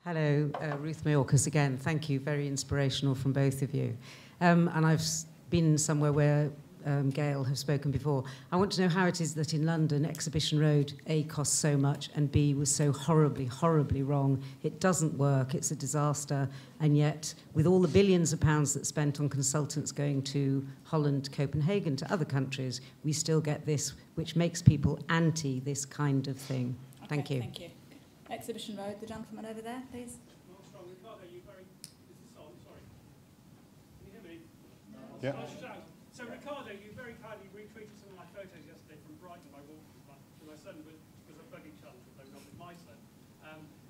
Hello, Ruth Mayorkas again. Thank you. Very inspirational from both of you. And I've been somewhere where Gail have spoken before. I want to know how it is that in London, Exhibition Road, A, costs so much, and B, was so horribly, horribly wrong. It doesn't work. It's a disaster. And yet, with all the billions of pounds that's spent on consultants going to Holland, Copenhagen, to other countries, we still get this, which makes people anti this kind of thing. Okay, thank you. Thank you. Exhibition Road, the gentleman over there, please. Riccardo, you very... This is on, sorry. Can you hear me? Yeah. So Riccardo, you very kindly retweeted some of my photos yesterday from Brighton. I walked with my son because of buggy challenge, although not with my son.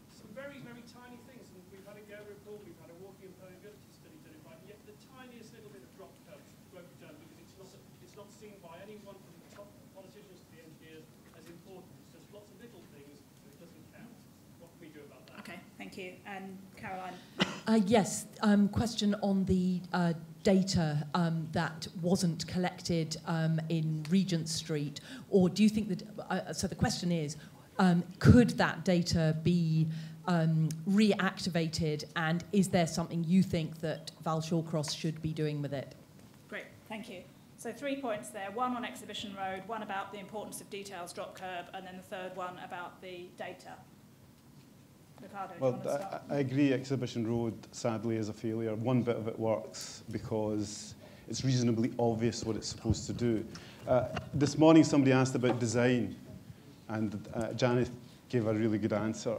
Some very, very tiny things. And we've had a go report, we've had a walking employability study done in Brighton, yet the tiniest little bit of drop curbs won't be done because it's not seen by anyone from the top politicians to the engineers as important. It's just lots of little things, but it doesn't count. What can we do about that? Okay, thank you. And Caroline. Yes, question on the data that wasn't collected in Regent Street, or do you think that, so the question is, could that data be reactivated, and is there something you think that Val Shawcross should be doing with it? Great, thank you. So 3 points there, one on Exhibition Road, one about the importance of details, drop curb, and then the third one about the data. Riccardo, do you want to start? I agree Exhibition Road, sadly, is a failure. One bit of it works because it's reasonably obvious what it's supposed to do. This morning somebody asked about design, and Janet gave a really good answer.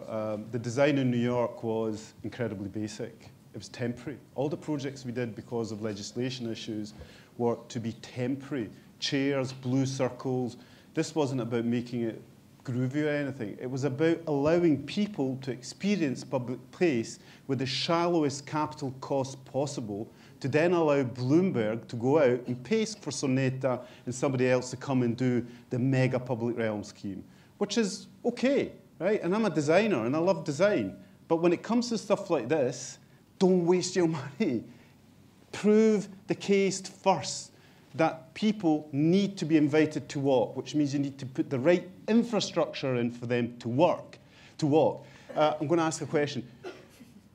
The design in New York was incredibly basic. It was temporary. All the projects we did because of legislation issues were to be temporary. Chairs, blue circles. This wasn't about making it groovy or anything. It was about allowing people to experience public place with the shallowest capital cost possible, to then allow Bloomberg to go out and pay for Soneta and somebody else to come and do the mega public realm scheme, which is okay, right? And I'm a designer and I love design. But when it comes to stuff like this, don't waste your money. Prove the case first that people need to be invited to walk, which means you need to put the right infrastructure in for them to walk. I'm going to ask a question.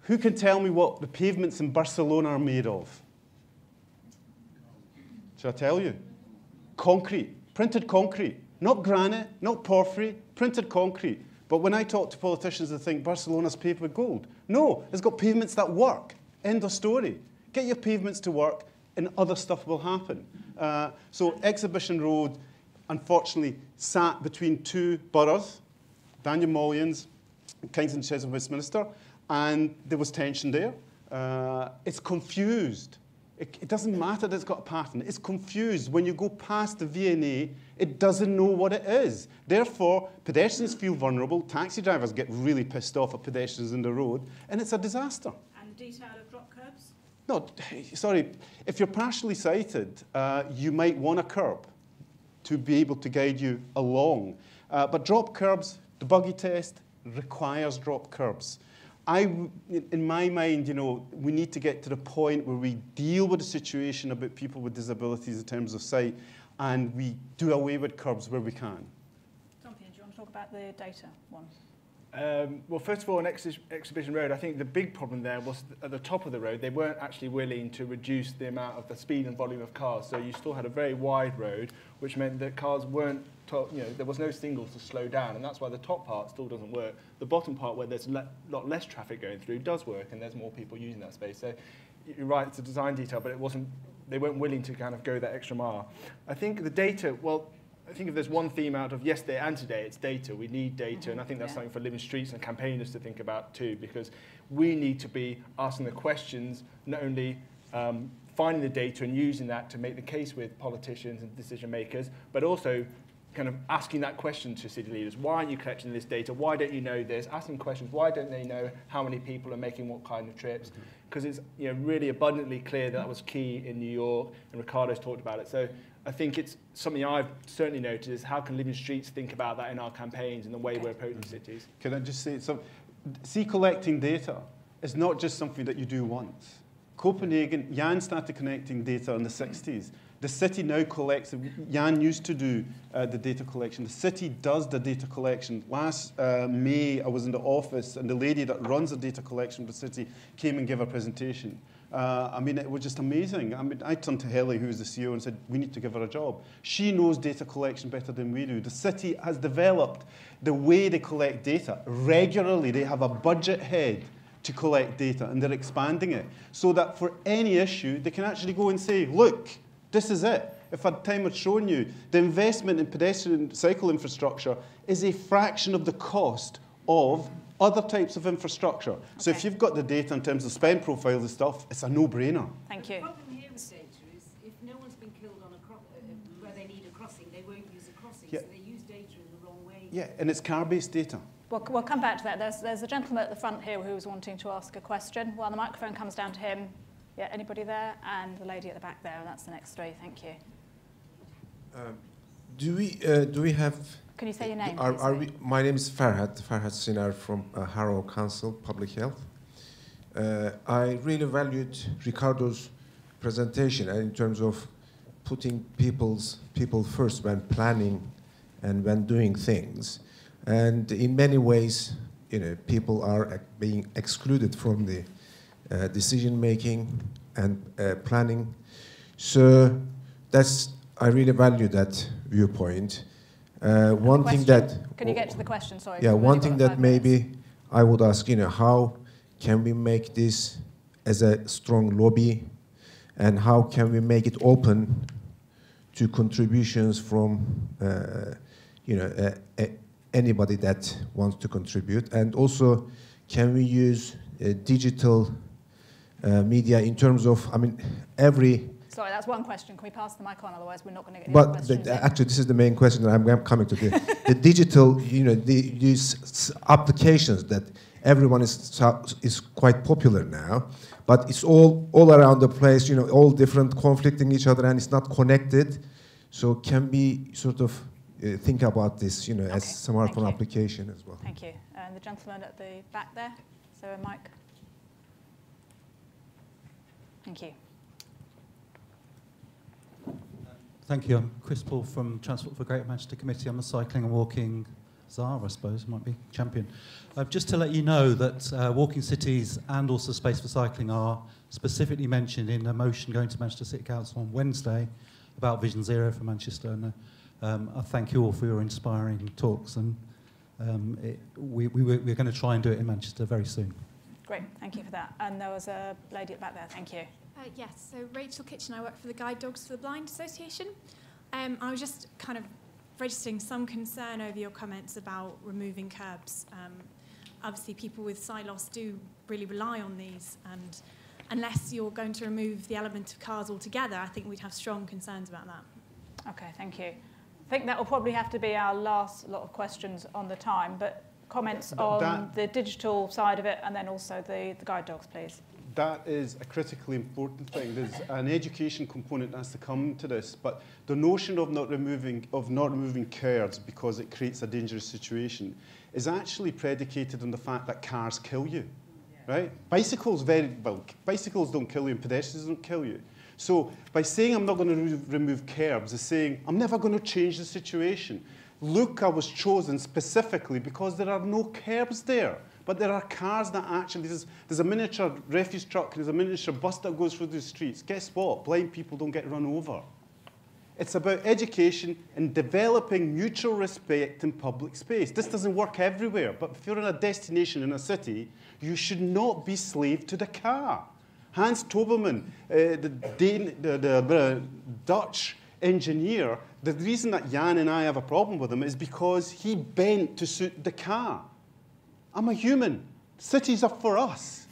Who can tell me what the pavements in Barcelona are made of? Shall I tell you? Concrete, printed concrete. Not granite, not porphyry, printed concrete. But when I talk to politicians, they think Barcelona's paved with gold. No, it's got pavements that work. End of story. Get your pavements to work, and other stuff will happen. So Exhibition Road, unfortunately, sat between two boroughs, Daniel Mullions, Kensington, Cheshire, Westminster, and there was tension there. It's confused. It doesn't matter that it's got a pattern. It's confused. When you go past the V&A, it doesn't know what it is. Therefore, pedestrians feel vulnerable. Taxi drivers get really pissed off at pedestrians in the road, and it's a disaster. And detail of drop curbs? No, sorry. If you're partially sighted, you might want a curb to be able to guide you along. But drop curbs, the buggy test requires drop curbs. In my mind, you know, we need to get to the point where we deal with the situation about people with disabilities in terms of sight, and we do away with curbs where we can. Tompion, do you want to talk about the data one? Well, first of all, on Exhibition Road, I think the big problem there was at the top of the road, they weren't actually willing to reduce the amount of the speed and volume of cars. So you still had a very wide road, which meant that cars weren't, there was no signal to slow down. And that's why the top part still doesn't work. The bottom part, where there's a lot less traffic going through, does work, and there's more people using that space. So you're right, it's a design detail, but they weren't willing to kind of go that extra mile. I think the data, well, I think if there's one theme out of yesterday and today, it's data. We need data, and I think that's something for Living Streets and campaigners to think about too, because we need to be asking the questions, not only finding the data and using that to make the case with politicians and decision makers, but also kind of asking that question to city leaders. Why aren't you collecting this data? Why don't you know this? Asking questions. Why don't they know how many people are making what kind of trips? Because it's really abundantly clear that was key in New York, and Riccardo's talked about it. So I think it's something I've certainly noticed is how can Living Streets think about that in our campaigns and the way we're approaching cities. Can I just say, collecting data is not just something that you do once. Copenhagen, Jan started connecting data in the 60s. The city now collects, Jan used to do the data collection. The city does the data collection. Last May, I was in the office, and the lady that runs the data collection for the city came and gave a presentation. I mean, it was just amazing. I mean, I turned to Helly, who was the CEO, and said, we need to give her a job. She knows data collection better than we do. The city has developed the way they collect data. Regularly, they have a budget head to collect data, and they're expanding it so that for any issue, they can actually go and say, look, this is it. If I had time, I'd shown you. The investment in pedestrian cycle infrastructure is a fraction of the cost of other types of infrastructure. Okay. So if you've got the data in terms of spend profiles and stuff, it's a no-brainer. Thank you. The problem here with data is if no one's been killed on where they need a crossing, they won't use a crossing, so they use data in the wrong way. Yeah, and it's car-based data. Well, we'll come back to that. There's a gentleman at the front here who was wanting to ask a question. While the microphone comes down to him, yeah, anybody there? And the lady at the back there, and that's the next three. Thank you. Do we have? Can you say your name? My name is Farhad Sinar from Harrow Council Public Health. I really valued Riccardo's presentation in terms of putting people first when planning and when doing things. And in many ways, people are being excluded from the decision making and planning. So I really value that viewpoint. One thing that... Can you get to the question? Sorry. Yeah, one thing that maybe I would ask, how can we make this as a strong lobby, and how can we make it open to contributions from, anybody that wants to contribute? And also, can we use digital media in terms of, Sorry, that's one question. Can we pass the mic on? Otherwise, we're not going to get any other questions. Actually, this is the main question that I'm coming to. The digital, these applications that everyone is quite popular now, but it's all around the place, all different, conflicting each other, and it's not connected. So can we sort of think about this, as smartphone application as well? Thank you. And the gentleman at the back there, so a mic. Thank you. Thank you. I'm Chris Paul from Transport for Greater Manchester Committee. I'm a cycling and walking czar, I suppose, might be champion. Just to let you know that walking cities and also space for cycling are specifically mentioned in a motion going to Manchester City Council on Wednesday about Vision Zero for Manchester. And I thank you all for your inspiring talks, and we're going to try and do it in Manchester very soon. Great, thank you for that. And there was a lady at the back there, thank you. Yes, so Rachel Kitchen, I work for the Guide Dogs for the Blind Association. I was just kind of registering some concern over your comments about removing curbs. Obviously, people with sight loss do really rely on these, and unless you're going to remove the element of cars altogether, I think we'd have strong concerns about that. Okay, thank you. I think that will probably have to be our last lot of questions on the time, but comments on the digital side of it, and then also the guide dogs, please. That is a critically important thing. There's an education component that has to come to this, but the notion of not removing curbs because it creates a dangerous situation is actually predicated on the fact that cars kill you, right? Bicycles don't kill you, and pedestrians don't kill you. So by saying I'm not going to remove curbs is saying I'm never going to change the situation. Lucca was chosen specifically because there are no curbs there. But there are cars that actually, there's a miniature refuse truck, there's a miniature bus that goes through the streets. Guess what? Blind people don't get run over. It's about education and developing mutual respect in public space. This doesn't work everywhere, but if you're in a destination in a city, you should not be slave to the car. Hans Toberman, the Dutch engineer, the reason that Jan and I have a problem with him is because he bent to suit the car. I'm a human. Cities are for us.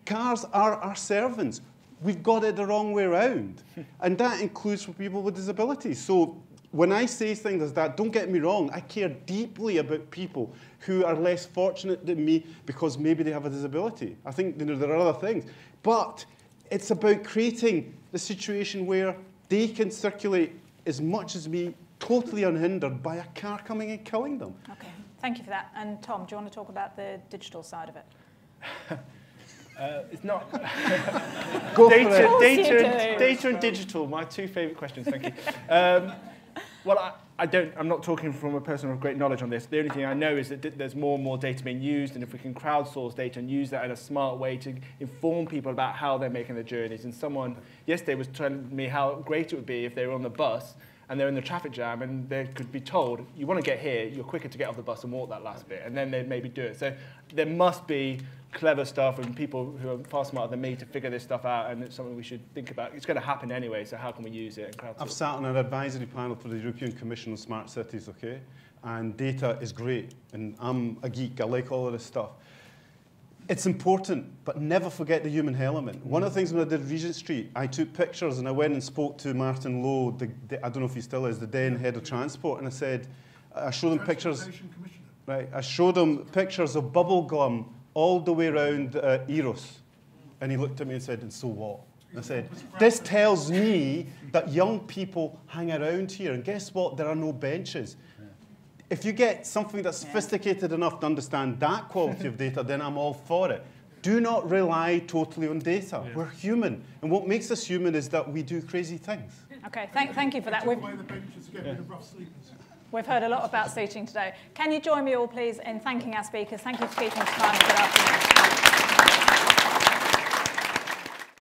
Cars are our servants. We've got it the wrong way around. And that includes for people with disabilities. So when I say things like that, don't get me wrong, I care deeply about people who are less fortunate than me because maybe they have a disability. I think there are other things. But it's about creating the situation where they can circulate as much as me, totally unhindered by a car coming and killing them. Okay. Thank you for that. And Tom, do you want to talk about the digital side of it? It's not. Go for Data and digital, my two favourite questions, thank you. Well, I'm not talking from a person of great knowledge on this. The only thing I know is that there's more and more data being used, and if we can crowdsource data and use that in a smart way to inform people about how they're making their journeys. And someone yesterday was telling me how great it would be if they were on the bus and they're in the traffic jam and they could be told, you want to get here, you're quicker to get off the bus and walk that last bit, and then they'd maybe do it. So there must be clever stuff and people who are far smarter than me to figure this stuff out, and it's something we should think about. It's going to happen anyway, so how can we use it and crowdsource? I've sat on an advisory panel for the European Commission on Smart Cities, okay? And data is great, and I'm a geek, I like all of this stuff. It's important, but never forget the human element. One of the things when I did Regent Street, I took pictures and I went and spoke to Martin Lowe, I don't know if he still is, the then head of transport, and I said, I showed them pictures, right? I showed them pictures of bubble gum all the way around Eros. And he looked at me and said, and so what? And I said, this tells me that young people hang around here, and guess what? There are no benches. If you get something that's sophisticated enough to understand that quality of data, then I'm all for it. Do not rely totally on data. Yeah. We're human. And what makes us human is that we do crazy things. Okay, thank you for that. We've heard a lot about seating today. Can you join me all, please, in thanking our speakers? Thank you for keeping us time. Good afternoon.